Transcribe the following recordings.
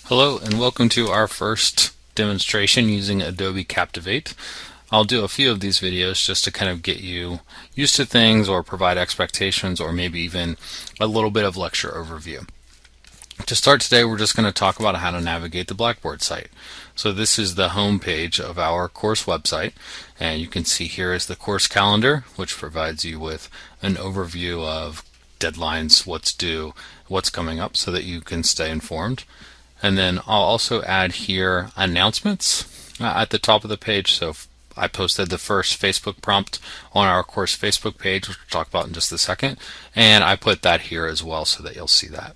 Hello and welcome to our first demonstration using Adobe Captivate. I'll do a few of these videos just to kind of get you used to things or provide expectations or maybe even a little bit of lecture overview. To start today, we're just going to talk about how to navigate the Blackboard site. So this is the home page of our course website, and you can see here is the course calendar, which provides you with an overview of deadlines, what's due, what's coming up, so that you can stay informed. And then I'll also add here announcements at the top of the page. So I posted the first Facebook prompt on our course Facebook page, which we'll talk about in just a second, and I put that here as well so that you'll see that.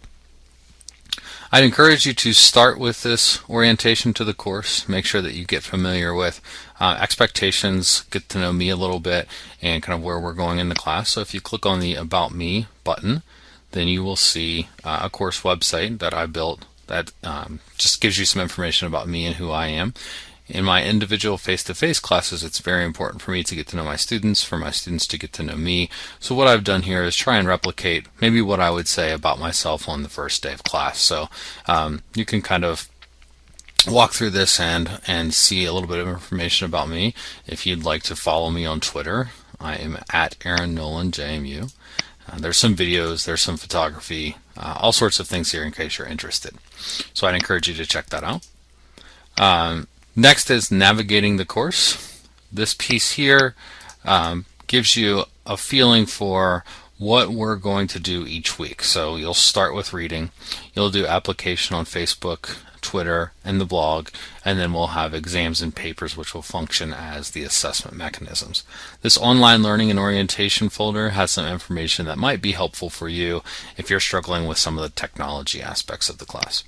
I'd encourage you to start with this orientation to the course. Make sure that you get familiar with expectations, get to know me a little bit, and kind of where we're going in the class. So if you click on the About Me button, then you will see a course website that I built that just gives you some information about me and who I am. In my individual face-to-face classes, it's very important for me to get to know my students, for my students to get to know me. So what I've done here is try and replicate maybe what I would say about myself on the first day of class. So you can kind of walk through this and see a little bit of information about me. If you'd like to follow me on Twitter, I am at Aaron Nolan JMU. There's some videos, there's some photography, all sorts of things here in case you're interested. So I'd encourage you to check that out. Next is navigating the course. This piece here gives you a feeling for what we're going to do each week. So you'll start with reading, you'll do application on Facebook, Twitter, and the blog, and then we'll have exams and papers which will function as the assessment mechanisms. This online learning and orientation folder has some information that might be helpful for you if you're struggling with some of the technology aspects of the class.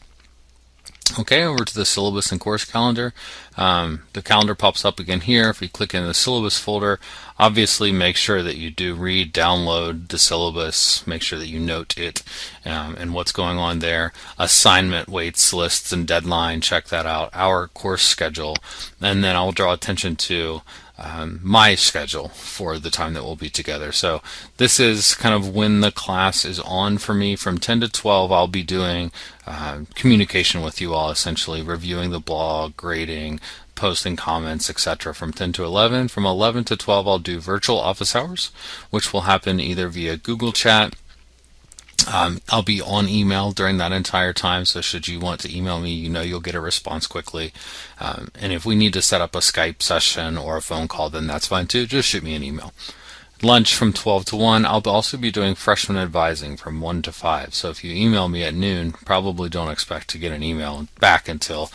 Okay, over to the syllabus and course calendar. The calendar pops up again here. If we click in the syllabus folder, obviously make sure that you do read, download the syllabus, make sure that you note it and what's going on there. Assignment weights, lists, and deadline, check that out. Our course schedule, and then I'll draw attention to my schedule for the time that we'll be together. So this is kind of when the class is on for me. From 10 to 12 I'll be doing communication with you all, essentially reviewing the blog, grading, posting comments, etc. From 10 to 11. From 11 to 12 I'll do virtual office hours, which will happen either via Google Chat. I'll be on email during that entire time, so should you want to email me, you know you'll get a response quickly. And if we need to set up a Skype session or a phone call, then that's fine too. Just shoot me an email. Lunch from 12 to 1. I'll also be doing freshman advising from 1 to 5. So if you email me at noon, probably don't expect to get an email back until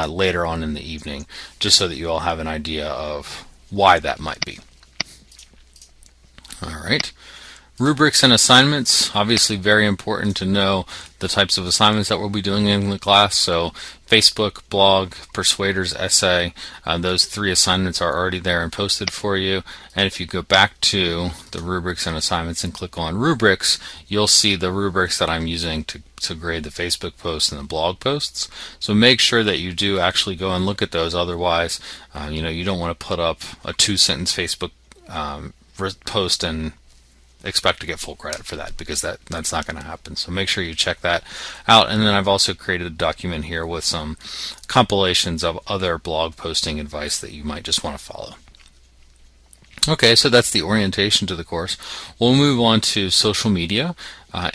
later on in the evening, just so that you all have an idea of why that might be. All right. Rubrics and assignments, obviously very important to know the types of assignments that we'll be doing in the class. So Facebook, blog, Persuader's essay, those 3 assignments are already there and posted for you. And if you go back to the rubrics and assignments and click on rubrics, you'll see the rubrics that I'm using to grade the Facebook posts and the blog posts. So make sure that you do actually go and look at those. Otherwise, you don't want to put up a 2-sentence Facebook post and expect to get full credit for that, because that's not going to happen. So make sure you check that out. And then I've also created a document here with some compilations of other blog posting advice that you might just want to follow. Okay, so that's the orientation to the course. We'll move on to social media.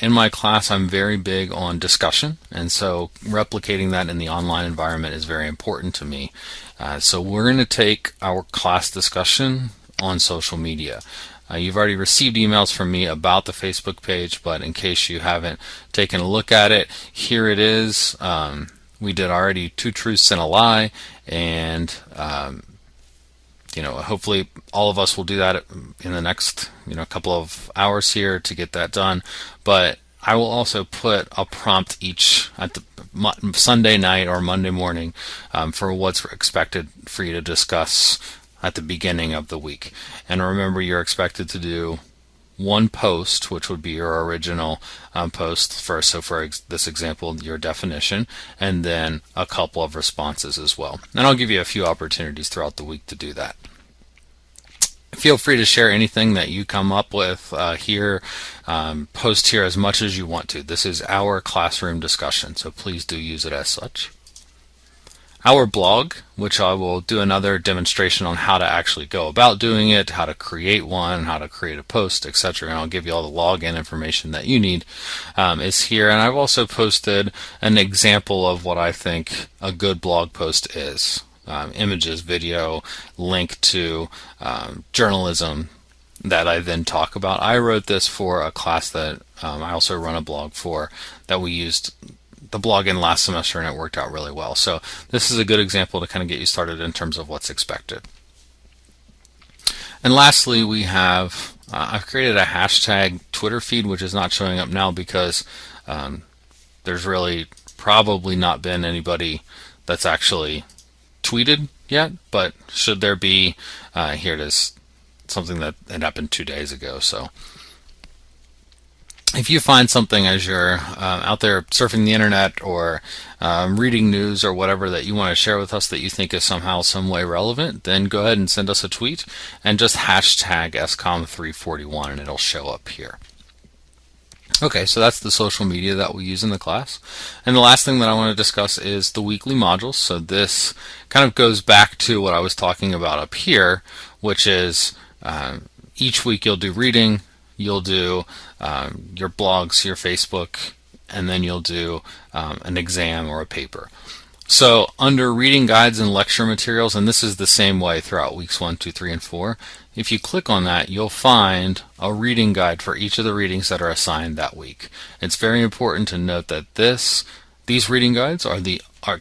In my class, I'm very big on discussion, and so replicating that in the online environment is very important to me. So we're going to take our class discussion on social media. You've already received emails from me about the Facebook page, but in case you haven't taken a look at it, here it is. We did already 2 truths and a lie, and hopefully all of us will do that in the next couple of hours here to get that done. But I will also put a prompt each at the Sunday night or Monday morning for what's expected for you to discuss at the beginning of the week. And remember, you're expected to do 1 post, which would be your original post first. So for this example, your definition, and then a couple of responses as well. And I'll give you a few opportunities throughout the week to do that. Feel free to share anything that you come up with here. Post here as much as you want to. This is our classroom discussion, so please do use it as such. our blog, which I will do another demonstration on how to actually go about doing it, how to create one, how to create a post, etc. And I'll give you all the login information that you need, is here. And I've also posted an example of what I think a good blog post is. Images, video, link to journalism that I then talk about. I wrote this for a class that I also run a blog for, that we used the blog in last semester, and it worked out really well. So this is a good example to kind of get you started in terms of what's expected. And lastly, we have I've created a hashtag Twitter feed, which is not showing up now because there's really probably not been anybody that's actually tweeted yet, but should there be, here it is, something that had happened 2 days ago. So if you find something as you're out there surfing the internet or reading news or whatever that you want to share with us that you think is somehow some way relevant, then go ahead and send us a tweet and just hashtag SCOM341 and it'll show up here. Okay, so that's the social media that we use in the class. And the last thing that I want to discuss is the weekly modules. So this kind of goes back to what I was talking about up here, which is each week you'll do reading, you'll do your blogs, your Facebook, and then you'll do an exam or a paper. So under reading guides and lecture materials, and this is the same way throughout weeks 1, 2, 3, and 4, if you click on that, you'll find a reading guide for each of the readings that are assigned that week. It's very important to note that these reading guides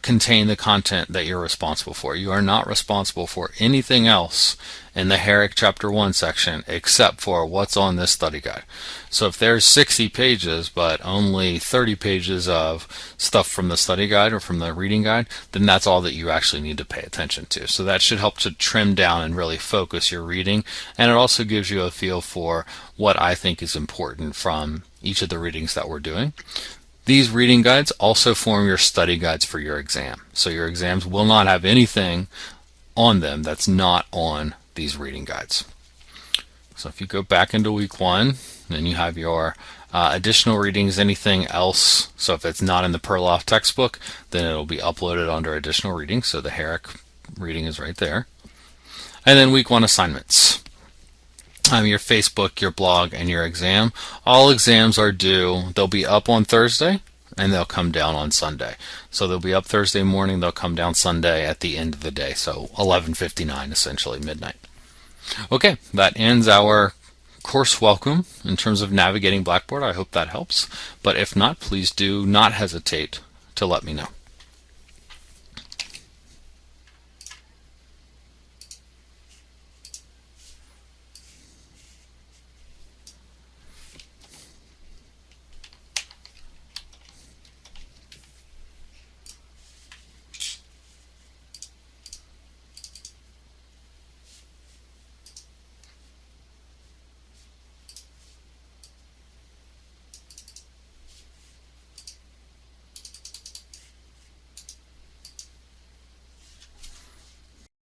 contain the content that you're responsible for. You are not responsible for anything else in the Herrick Chapter 1 section except for what's on this study guide. So if there's 60 pages but only 30 pages of stuff from the study guide or from the reading guide, then that's all that you actually need to pay attention to. So that should help to trim down and really focus your reading, and it also gives you a feel for what I think is important from each of the readings that we're doing. These reading guides also form your study guides for your exam. So your exams will not have anything on them that's not on these reading guides. So if you go back into week 1, then you have your additional readings, anything else. So if it's not in the Perloff textbook, then it'll be uploaded under additional readings. So the Herrick reading is right there. And then week 1 assignments. Your Facebook, your blog, and your exam. All exams are due. They'll be up on Thursday and they'll come down on Sunday. So they'll be up Thursday morning, they'll come down Sunday at the end of the day. So 11:59, essentially midnight. Okay, that ends our course welcome in terms of navigating Blackboard. I hope that helps. But if not, please do not hesitate to let me know.